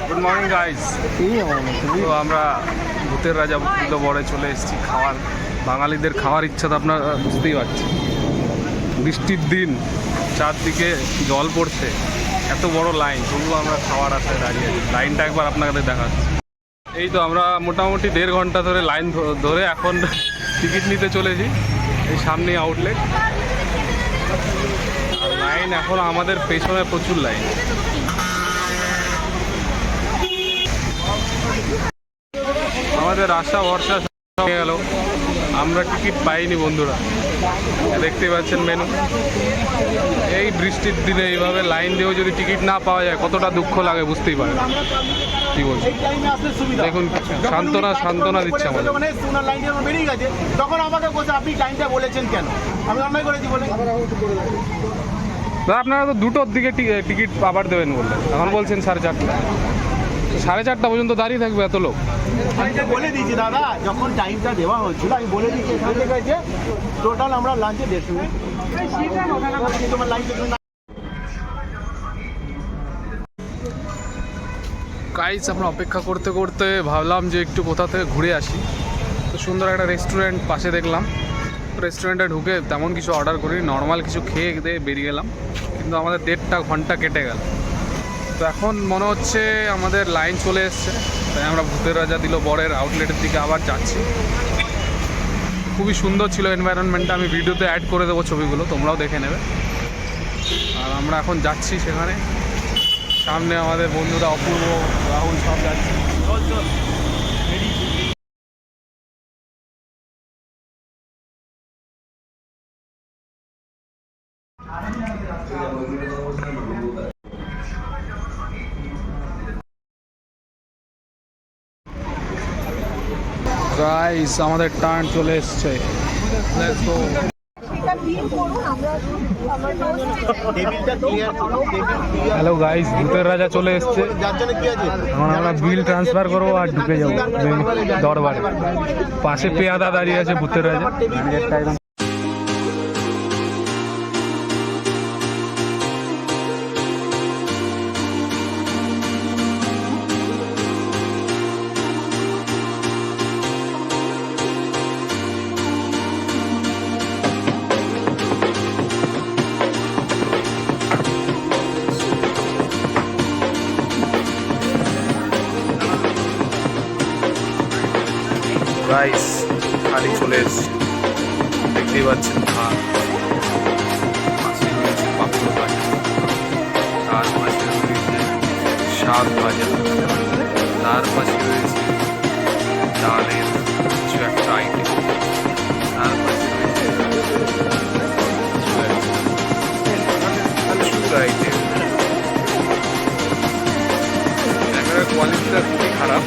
Good morning guys. তো আমরা ভূতের রাজা বড়ে চলে এসেছি খাওয়ার। বাঙালিদের খাওয়ার ইচ্ছা তো আপনারা বুঝতেই পারছেন। বৃষ্টির দিন, চারদিকে জল পড়ছে, এত বড় লাইন, তবুও আমরা খাওয়ার আশায় দাঁড়িয়ে আছি। লাইনটা একবার আপনাদের দেখাচ্ছি। এই তো আমরা মোটামুটি 1.5 ঘন্টা ধরে লাইন ধরে এখন টিকিট নিতে চলেছি। এই সামনেই আউটলেট, আর লাইন এখন আমাদের পেছনে প্রচুর লাইন। আমাদের আশা ভরসা সব গেল, আমরা টিকিট পাইনি বন্ধুরা। দেখতে পাচ্ছেন মেনু। এই বৃষ্টির দিনে এইভাবে লাইন দিয়েও যদি টিকিট না পাওয়া যায় কতটা দুঃখ লাগে বুঝতেই পারেন। কি বলছি দেখুন, সান্ত্বনা দিচ্ছে আমাদের। তখন আমাকে বলছে আপনি টাইমটা বলেছেন কেন, আমি অন্যায় করেছি বলে। আপনারা তো 2টোর দিকে টিকিট আবার দেবেন বললেন, এখন বলছেন 4:30। 4:30 পর্যন্ত দাঁড়িয়ে থাকবে এত লোক? বলে দিয়েছি দাদা, যখন টাইমটা দেওয়া হচ্ছিল আমি বলে দিয়েছি এখান থেকে যে টোটাল আমরা লাঞ্চে 150 মিনিট। গাইস আমরা অপেক্ষা করতে করতে ভাবলাম যে একটু কোথা থেকে ঘুরে আসি। তো সুন্দর একটা রেস্টুরেন্ট পাশে দেখলাম। রেস্টুরেন্টে ঢুকে তেমন কিছু অর্ডার করি, নর্মাল কিছু খেয়ে দিয়ে বেরিয়ে গেলাম, কিন্তু আমাদের 1.5 ঘন্টা কেটে গেল। তো এখন মনে হচ্ছে আমাদের লাইন চলে এসছে, তাই আমরা ভূতের রাজা বরের আউটলেটের দিকে আবার যাচ্ছি। খুবই সুন্দর ছিল এনভায়রনমেন্টটা, আমি ভিডিওতে অ্যাড করে দেবো ছবিগুলো, তোমরাও দেখে নেবে। আর আমরা এখন যাচ্ছি সেখানে। সামনে আমাদের বন্ধুরা অপূর্ব, রাহুল সব যাচ্ছে। গাইস আমাদের টার্ন চলে এসছে। হ্যালো গাইস, ভূতের রাজা চলে এসছে। এখন আমরা বিল ট্রান্সফার করবো আর ঢুকে যাবো দরবারে। পাশে পেয়াদা দাঁড়িয়ে আছে ভূতের রাজা। রাইস খালি চলে এসছে, দেখতেই পাচ্ছেন। ভাত, পাশে রয়েছে পাঁপড় ভাজা, তার পাশে রয়েছে শাক ভাজা, তার পাশে রয়েছে ডালের কিছু একটা আইটেম, তার পাশে রয়েছে আইটেম। ক্যামেরার কোয়ালিটিটা খুবই খারাপ।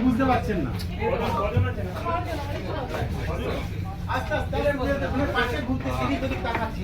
বুঝতে পারছেন না, আস্তে আস্তে পাশে ঘুরতে সিঁড়ি দিকে তাকাচ্ছি।